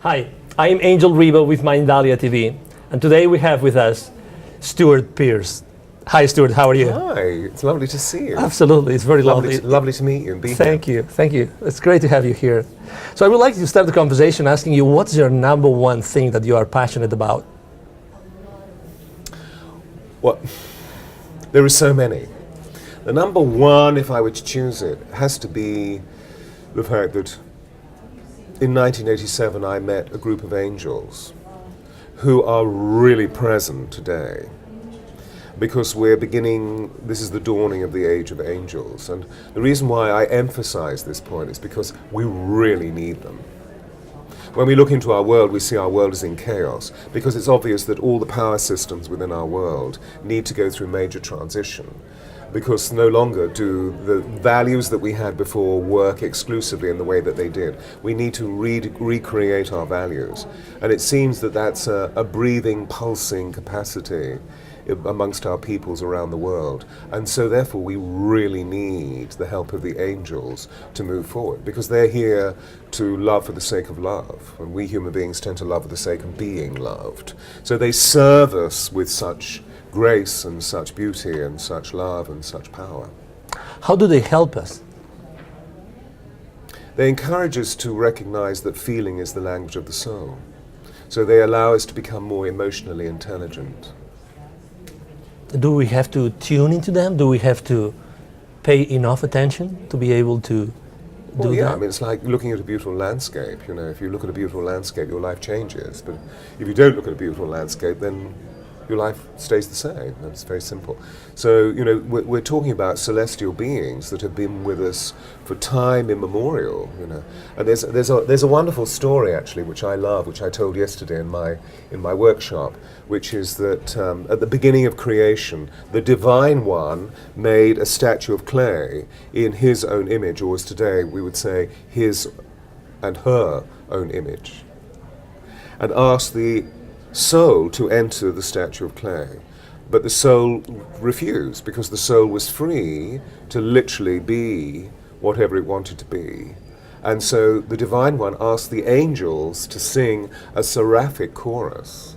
Hi, I'm Angel Ribo with Mindalia TV, and today we have with us Stewart Pearce. Hi, Stewart. How are you? Hi. It's lovely to see you. Absolutely, it's very lovely. Lovely to meet you and be Thank you. Thank you. It's great to have you here. So I would like to start the conversation asking you, what's your number one thing that you are passionate about? Well, there are so many. The number one, if I were to choose it, has to be the fact that in 1987 I met a group of angels who are really present today, because we're beginning, this is the dawning of the age of angels. And the reason why I emphasize this point is because we really need them. When we look into our world, we see our world is in chaos, because it's obvious that all the power systems within our world need to go through major transition, because no longer do the values that we had before work exclusively in the way that they did. We need to recreate our values. And it seems that that's a breathing, pulsing capacity amongst our peoples around the world. And so therefore we really need the help of the angels to move forward, because they're here to love for the sake of love, and we human beings tend to love for the sake of being loved. So they serve us with such grace and such beauty and such love and such power. How do they help us? They encourage us to recognize that feeling is the language of the soul. So they allow us to become more emotionally intelligent. Do we have to tune into them? Do we have to pay enough attention to be able to do that? I mean, it's like looking at a beautiful landscape. You know, if you look at a beautiful landscape, your life changes. But if you don't look at a beautiful landscape, then your life stays the same. It's very simple. So, you know, we're talking about celestial beings that have been with us for time immemorial, you know. And there's a wonderful story, actually, which I love, which I told yesterday in my workshop, which is that at the beginning of creation, the Divine One made a statue of clay in his own image, or as today we would say, his and her own image, and asked the soul to enter the statue of clay. But the soul refused, because the soul was free to literally be whatever it wanted to be. And so the Divine One asked the angels to sing a seraphic chorus.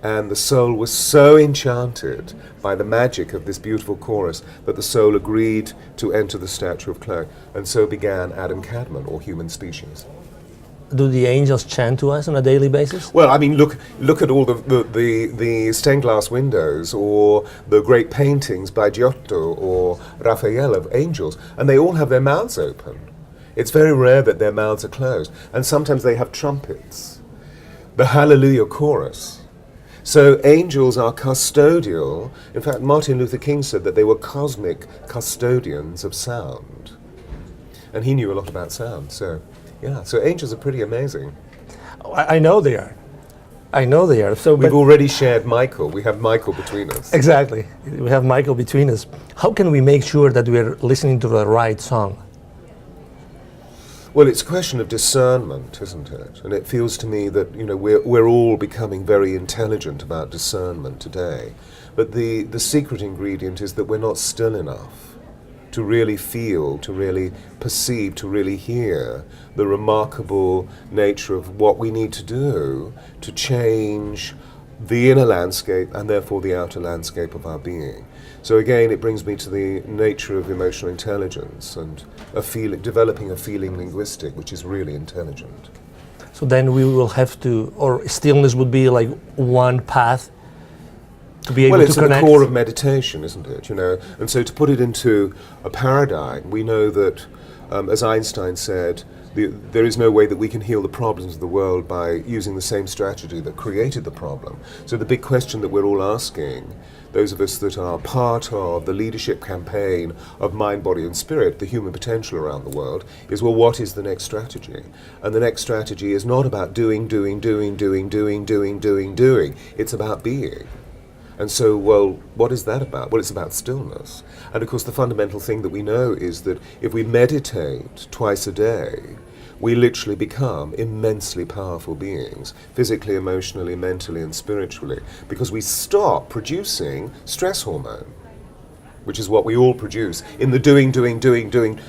And the soul was so enchanted by the magic of this beautiful chorus that the soul agreed to enter the statue of clay. And so began Adam Kadmon, or human species. Do the angels chant to us on a daily basis? Well, I mean, look at all the stained glass windows, or the great paintings by Giotto or Raphael of angels, and they all have their mouths open. It's very rare that their mouths are closed, and sometimes they have trumpets, the Hallelujah chorus. So angels are custodial. In fact, Martin Luther King said that they were cosmic custodians of sound, and he knew a lot about sound. So yeah, so angels are pretty amazing. I know they are. I know they are. So we've already shared Michael. We have Michael between us. Exactly. We have Michael between us. How can we make sure that we're listening to the right song? Well, it's a question of discernment, isn't it? And it feels to me that, you know, we're all becoming very intelligent about discernment today. But the secret ingredient is that we're not still enough to really feel, to really perceive, to really hear the remarkable nature of what we need to do to change the inner landscape and therefore the outer landscape of our being. So again, it brings me to the nature of emotional intelligence and developing a feeling linguistic which is really intelligent. So then we will have to, or stillness would be like one path to be able to connect. Well, it's at the core of meditation, isn't it? You know, and so to put it into a paradigm, we know that, as Einstein said, there is no way that we can heal the problems of the world by using the same strategy that created the problem. So the big question that we're all asking, those of us that are part of the leadership campaign of mind, body and spirit, the human potential around the world, is, well, what is the next strategy? And the next strategy is not about doing. It's about being. And so, well, what is that about? Well, it's about stillness. And of course, the fundamental thing that we know is that if we meditate twice a day, we literally become immensely powerful beings, physically, emotionally, mentally, and spiritually, because we stop producing stress hormone. which is what we all produce in the doing,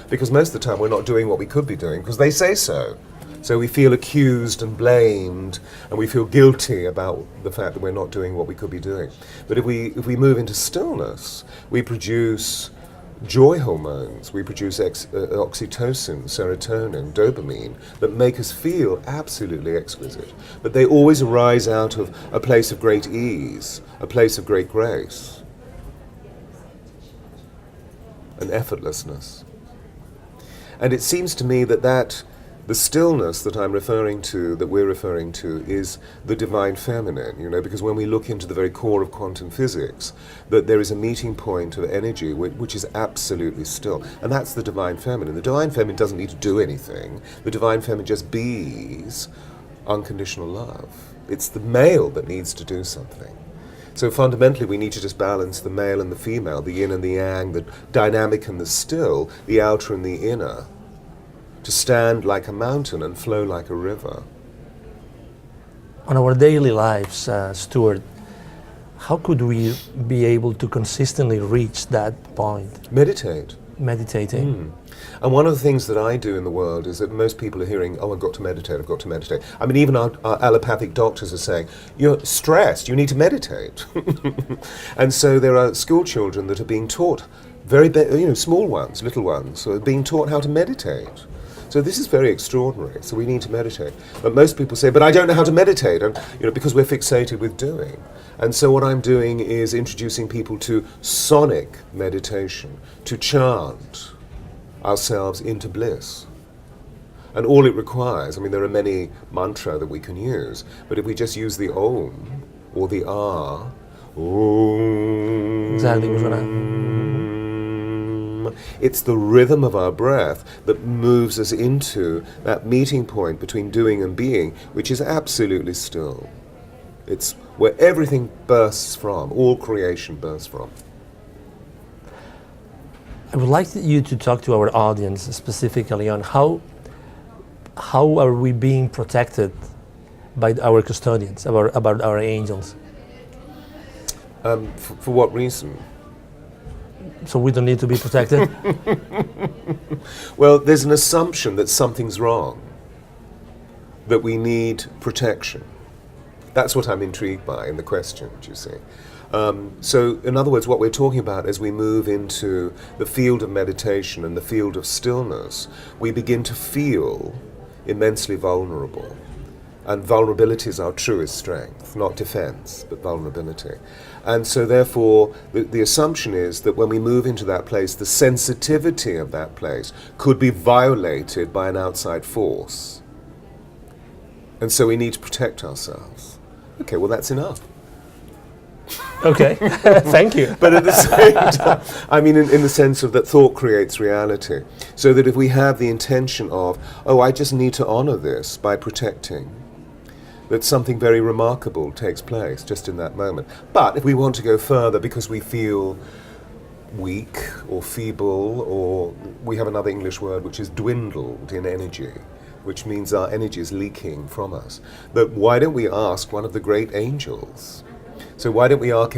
because most of the time we're not doing what we could be doing because they say so. So we feel accused and blamed, and we feel guilty about the fact that we're not doing what we could be doing. But if we move into stillness, we produce joy hormones, we produce oxytocin, serotonin, dopamine, that make us feel absolutely exquisite. But they always arise out of a place of great ease, a place of great grace, and effortlessness. And it seems to me that the stillness that I'm referring to, that we're referring to, is the divine feminine, because when we look into the very core of quantum physics, that there is a meeting point of energy which is absolutely still. And that's the divine feminine. The divine feminine doesn't need to do anything. The divine feminine just bees unconditional love. It's the male that needs to do something. So fundamentally we need to just balance the male and the female, the yin and the yang, the dynamic and the still, the outer and the inner, to stand like a mountain and flow like a river. On our daily lives, Stewart, how could we be able to consistently reach that point? Meditate. Meditating. And one of the things that I do in the world is that most people are hearing, oh, I've got to meditate, I've got to meditate. I mean, even our allopathic doctors are saying, you're stressed, you need to meditate. And so there are school children that are being taught, small ones, little ones, are being taught how to meditate. So this is very extraordinary. So we need to meditate. But most people say, but I don't know how to meditate, and because we're fixated with doing. And so what I'm doing is introducing people to sonic meditation, to chant ourselves into bliss. And all it requires, there are many mantra that we can use, but if we just use the Om or the Ah, Om, Exactly, Vishwanath. It's the rhythm of our breath that moves us into that meeting point between doing and being, which is absolutely still. It's where everything bursts from, all creation bursts from. I would like you to talk to our audience specifically on how are we being protected by our custodians, about our angels. For what reason? So we don't need to be protected? Well, there's an assumption that something's wrong, that we need protection. That's what I'm intrigued by in the question, do you see? So, in other words, what we're talking about as we move into the field of meditation and the field of stillness, we begin to feel immensely vulnerable. And vulnerability is our truest strength, not defense, but vulnerability. And so therefore, the assumption is that when we move into that place, the sensitivity of that place could be violated by an outside force. And so we need to protect ourselves. Okay, well that's enough. Okay, thank you. But at the same time, in the sense of that thought creates reality. So that if we have the intention of, oh, I just need to honor this by protecting, that something very remarkable takes place just in that moment. But if we want to go further because we feel weak or feeble, or we have another English word which is dwindled in energy, which means our energy is leaking from us, but why don't we ask one of the great angels? So why don't we ask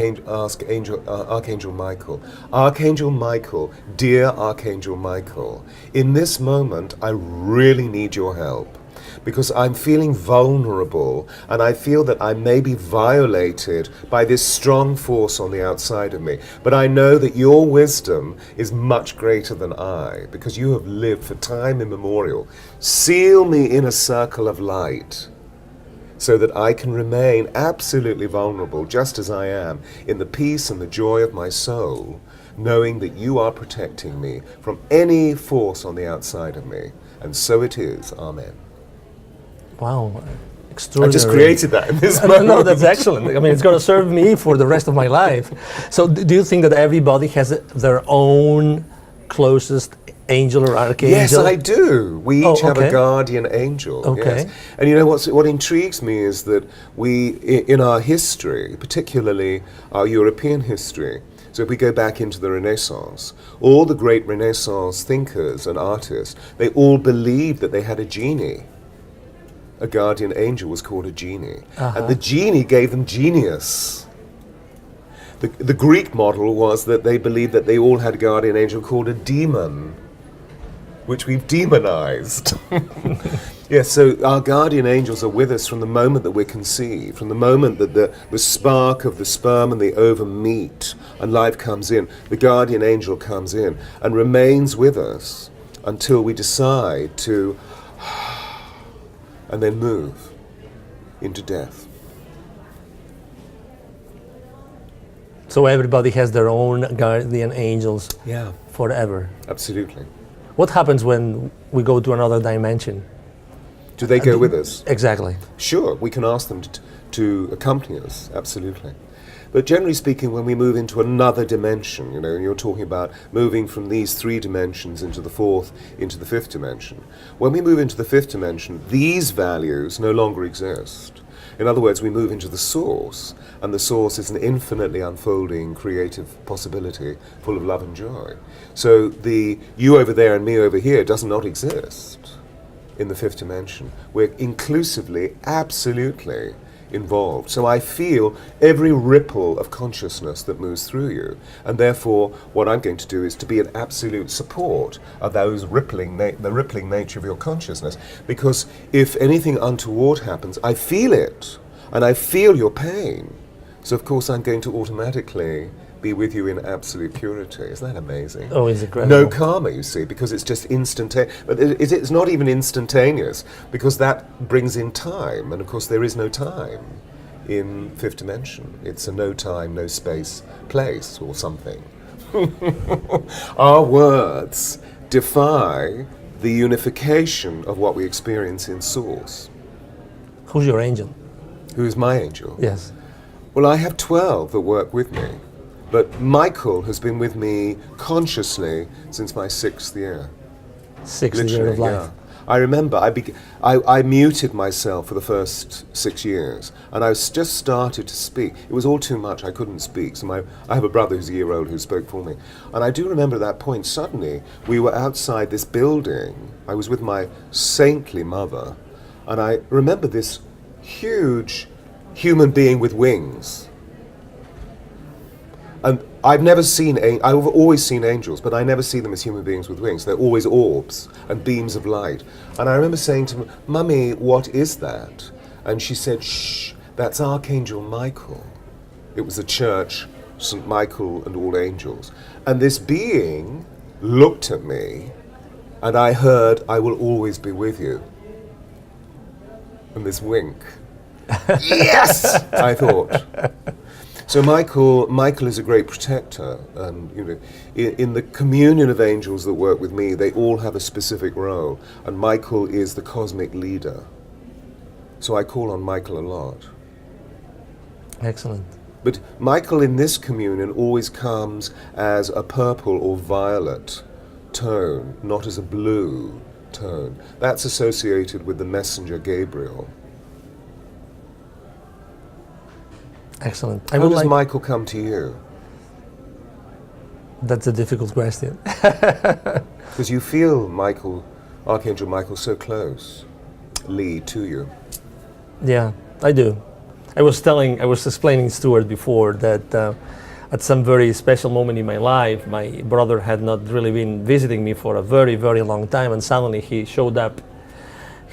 Archangel Michael? Archangel Michael, dear Archangel Michael, in this moment I really need your help, because I'm feeling vulnerable and I feel that I may be violated by this strong force on the outside of me. But I know that your wisdom is much greater than I, because you have lived for time immemorial. Seal me in a circle of light so that I can remain absolutely vulnerable, just as I am, in the peace and the joy of my soul, knowing that you are protecting me from any force on the outside of me. And so it is. Amen. Wow, extraordinary. I just created that in this moment. No, that's excellent. It's going to serve me for the rest of my life. So do you think that everybody has their own closest angel or archangel? Yes, I do. We each have okay. a guardian angel. Okay. Yes. And you know what intrigues me is that we, in our history, particularly our European history, so if we go back into the Renaissance, all the great Renaissance thinkers and artists, they all believed that they had a genie. A guardian angel was called a genie. And the genie gave them genius. The Greek model was that they believed that they all had a guardian angel called a demon, which we've demonized. Yes, so our guardian angels are with us from the moment that we're conceived, from the moment that the spark of the sperm and the ovum meet and life comes in. The guardian angel comes in and remains with us until we decide to, and then move into death. So everybody has their own guardian angels Yeah, forever. absolutely. What happens when we go to another dimension? Do they go with us? Exactly. Sure, we can ask them to accompany us, absolutely. But generally speaking, when we move into another dimension, you know, and you're talking about moving from these 3 dimensions into the 4th, into the 5th dimension, when we move into the 5th dimension, these values no longer exist. In other words, we move into the source, and the source is an infinitely unfolding creative possibility full of love and joy. So the you over there and me over here does not exist in the 5th dimension. We're inclusively, absolutely involved. So I feel every ripple of consciousness that moves through you, and therefore what I'm going to do is to be an absolute support of those the rippling nature of your consciousness, because if anything untoward happens, I feel it, and I feel your pain. So of course I'm going to automatically be with you in absolute purity. Isn't that amazing? Oh, it's incredible. No karma, you see, because it's just instantaneous. But it's not even instantaneous, because that brings in time, and of course there is no time in 5th dimension. It's a no time, no space, place, or something. Our words defy the unification of what we experience in Source. Who's your angel? Who is my angel? Yes. Well, I have 12 that work with me. But Michael has been with me consciously since my 6th year. 6th year of life. Yeah. I remember I muted myself for the first 6 years, and I just started to speak. It was all too much. I couldn't speak. So I have a brother who's a year old who spoke for me. And I do remember at that point, suddenly, we were outside this building. I was with my saintly mother, and I remember this huge human being with wings. And I've always seen angels, but I never see them as human beings with wings. They're always orbs and beams of light. And I remember saying to Mummy, what is that? And she said, shh, that's Archangel Michael. It was a church, St. Michael and all angels. And this being looked at me, and I heard, I will always be with you. And this wink. Yes! I thought. So Michael is a great protector, and you know, in the communion of angels that work with me, they all have a specific role, and Michael is the cosmic leader. So I call on Michael a lot. Excellent. But Michael in this communion always comes as a purple or violet tone, not as a blue tone. That's associated with the messenger Gabriel. Excellent. How does Michael come to you? That's a difficult question. Because you feel Michael, Archangel Michael, so close, Lee, to you. Yeah, I do. I was explaining Stewart before that at some very special moment in my life, my brother had not really been visiting me for a very, very long time, and suddenly he showed up.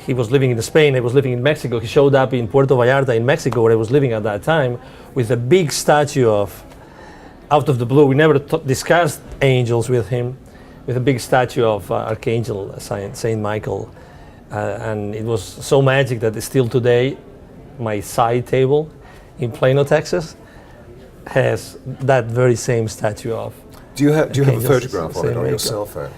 He was living in Spain, I was living in Mexico. He showed up in Puerto Vallarta in Mexico, where I was living at that time, with a big statue out of the blue. We never discussed angels with him, with a big statue of Archangel Saint Michael. And it was so magic that still today, my side table in Plano, Texas, has that very same statue of. Do you have a photograph of it on your cell phone?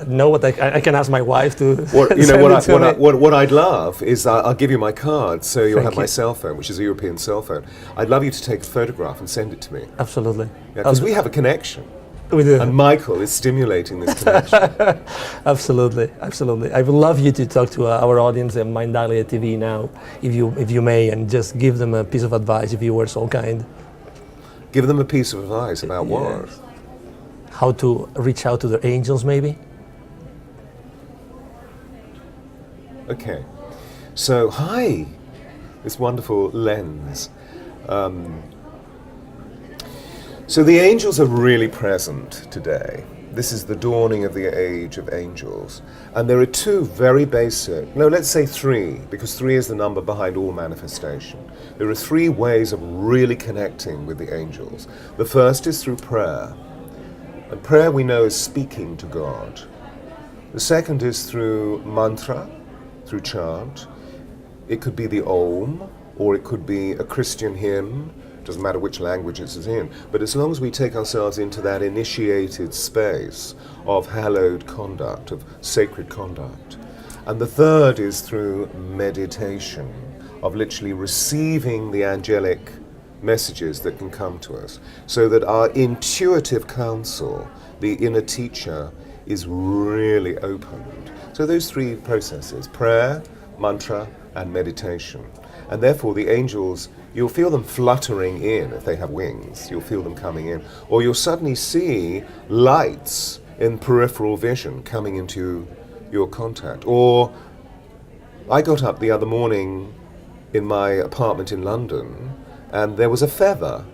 No, but I can ask my wife to. What I'd love is I'll give you my card, so you'll have my cell phone, which is a European cell phone. I'd love you to take a photograph and send it to me. Absolutely. Because we have a connection. We do. And Michael is stimulating this connection. Absolutely, absolutely. I would love you to talk to our audience at Mindalia TV now, if you may, and just give them a piece of advice, if you were so kind. Give them a piece of advice about what? How to reach out to their angels, maybe? Okay. So, hi, this wonderful lens. So the angels are really present today. This is the dawning of the age of angels. And there are two very basic, no, let's say three, because three is the number behind all manifestation. There are three ways of really connecting with the angels. The first is through prayer. And prayer we know is speaking to God. The second is through mantra, through chant. It could be the Om, or it could be a Christian hymn. Doesn't matter which language it's in, but as long as we take ourselves into that initiated space of hallowed conduct, of sacred conduct. And the third is through meditation, of literally receiving the angelic messages that can come to us, so that our intuitive counsel, the inner teacher, is really opened. So those three processes, prayer, mantra, and meditation. And therefore the angels, you'll feel them fluttering in if they have wings. You'll feel them coming in. Or you'll suddenly see lights in peripheral vision coming into your contact. Or I got up the other morning in my apartment in London and there was a feather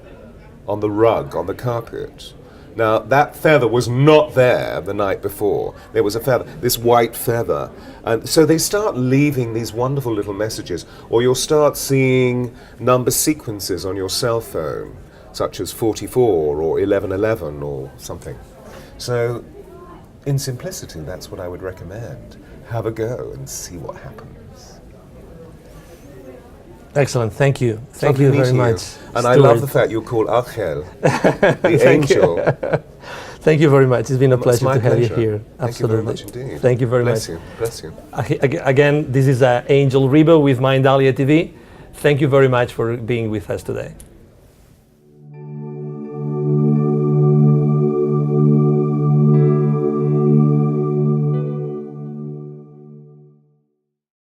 on the rug, on the carpet. Now, that feather was not there the night before. There was a feather, this white feather. And so they start leaving these wonderful little messages. Or you'll start seeing number sequences on your cell phone, such as 44 or 1111 or something. So, in simplicity, that's what I would recommend. Have a go and see what happens. Excellent, thank you. Thank you very much. And I love the fact you're called Angel, the angel. Thank you very much. It's been a pleasure to have you here. Thank you very much indeed. Thank you very much. Bless you. Bless you. Again, this is Angel Ribo with Mindalia TV. Thank you very much for being with us today.